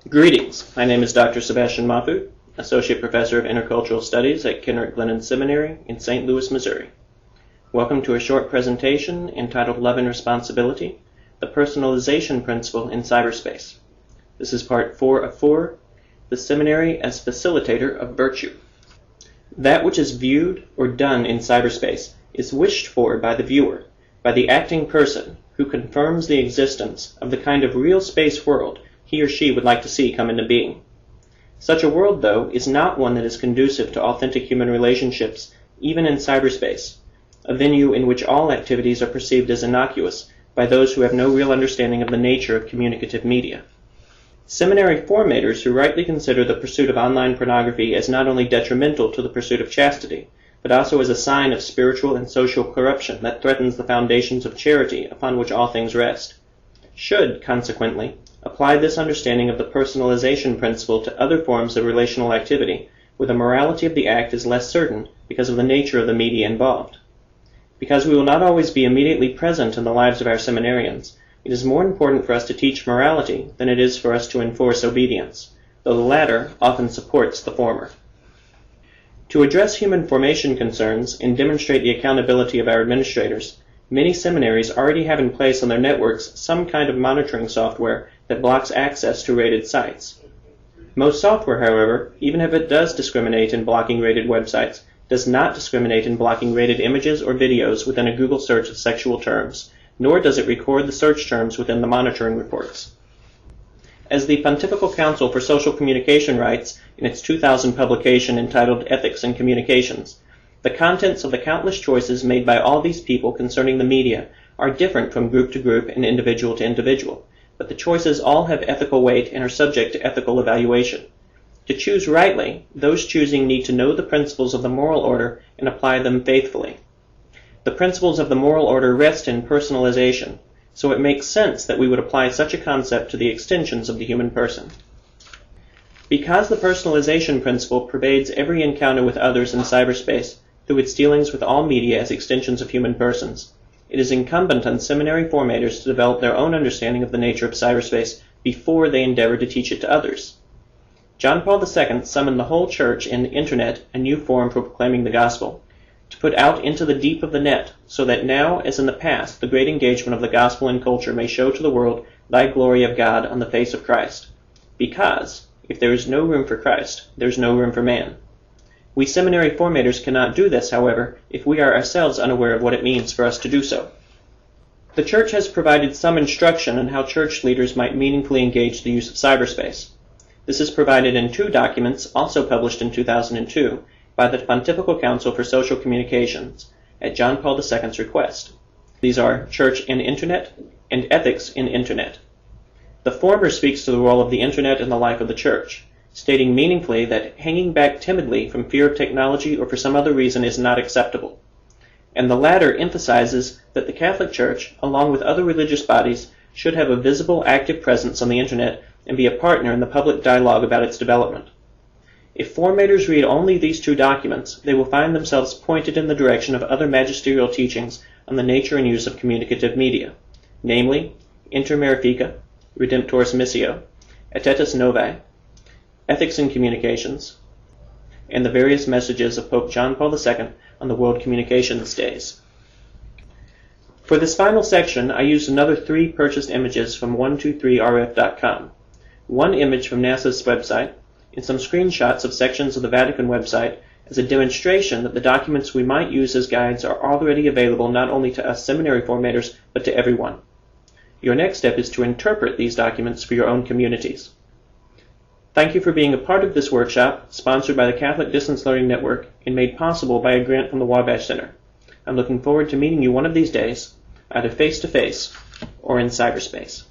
Greetings. My name is Dr. Sebastian Mahfoud, Associate Professor of Intercultural Studies at Kennewick-Glennon Seminary in St. Louis, Missouri. Welcome to a short presentation entitled Love and Responsibility, the Personalization Principle in Cyberspace. This is part 4 of 4, the Seminary as Facilitator of Virtue. That which is viewed or done in cyberspace is wished for by the viewer, by the acting person who confirms the existence of the kind of real space world he or she would like to see come into being. Such a world, though, is not one that is conducive to authentic human relationships, even in cyberspace, a venue in which all activities are perceived as innocuous by those who have no real understanding of the nature of communicative media. Seminary formators who rightly consider the pursuit of online pornography as not only detrimental to the pursuit of chastity, but also as a sign of spiritual and social corruption that threatens the foundations of charity upon which all things rest, should, consequently, apply this understanding of the personalization principle to other forms of relational activity, where the morality of the act is less certain because of the nature of the media involved. Because we will not always be immediately present in the lives of our seminarians, it is more important for us to teach morality than it is for us to enforce obedience, though the latter often supports the former. To address human formation concerns and demonstrate the accountability of our administrators, many seminaries already have in place on their networks some kind of monitoring software that blocks access to rated sites. Most software, however, even if it does discriminate in blocking rated websites, does not discriminate in blocking rated images or videos within a Google search of sexual terms, nor does it record the search terms within the monitoring reports. As the Pontifical Council for Social Communication writes in its 2000 publication entitled Ethics in Communications, the contents of the countless choices made by all these people concerning the media are different from group to group and individual to individual, but the choices all have ethical weight and are subject to ethical evaluation. To choose rightly, those choosing need to know the principles of the moral order and apply them faithfully. The principles of the moral order rest in personalization, so it makes sense that we would apply such a concept to the extensions of the human person. Because the personalization principle pervades every encounter with others in cyberspace through its dealings with all media as extensions of human persons, it is incumbent on seminary formators to develop their own understanding of the nature of cyberspace before they endeavor to teach it to others. John Paul II summoned the whole church in Internet, a new form for proclaiming the gospel, to put out into the deep of the net, so that now, as in the past, the great engagement of the gospel in culture may show to the world thy glory of God on the face of Christ. Because, if there is no room for Christ, there is no room for man. We seminary formators cannot do this, however, if we are ourselves unaware of what it means for us to do so. The Church has provided some instruction on how church leaders might meaningfully engage the use of cyberspace. This is provided in 2 documents, also published in 2002, by the Pontifical Council for Social Communications, at John Paul II's request. These are Church in Internet and Ethics in Internet. The former speaks to the role of the Internet in the life of the Church, stating meaningfully that hanging back timidly from fear of technology or for some other reason is not acceptable. And the latter emphasizes that the Catholic Church, along with other religious bodies, should have a visible, active presence on the Internet and be a partner in the public dialogue about its development. If formators read only these 2 documents, they will find themselves pointed in the direction of other magisterial teachings on the nature and use of communicative media, namely, Inter Mirifica, Redemptoris Missio, Ettetus Novae, Ethics in Communications, and the various messages of Pope John Paul II on the World Communications Days. For this final section, I used another 3 purchased images from 123rf.com, 1 image from NASA's website, and some screenshots of sections of the Vatican website as a demonstration that the documents we might use as guides are already available not only to us seminary formators, but to everyone. Your next step is to interpret these documents for your own communities. Thank you for being a part of this workshop, sponsored by the Catholic Distance Learning Network and made possible by a grant from the Wabash Center. I'm looking forward to meeting you one of these days, either face-to-face or in cyberspace.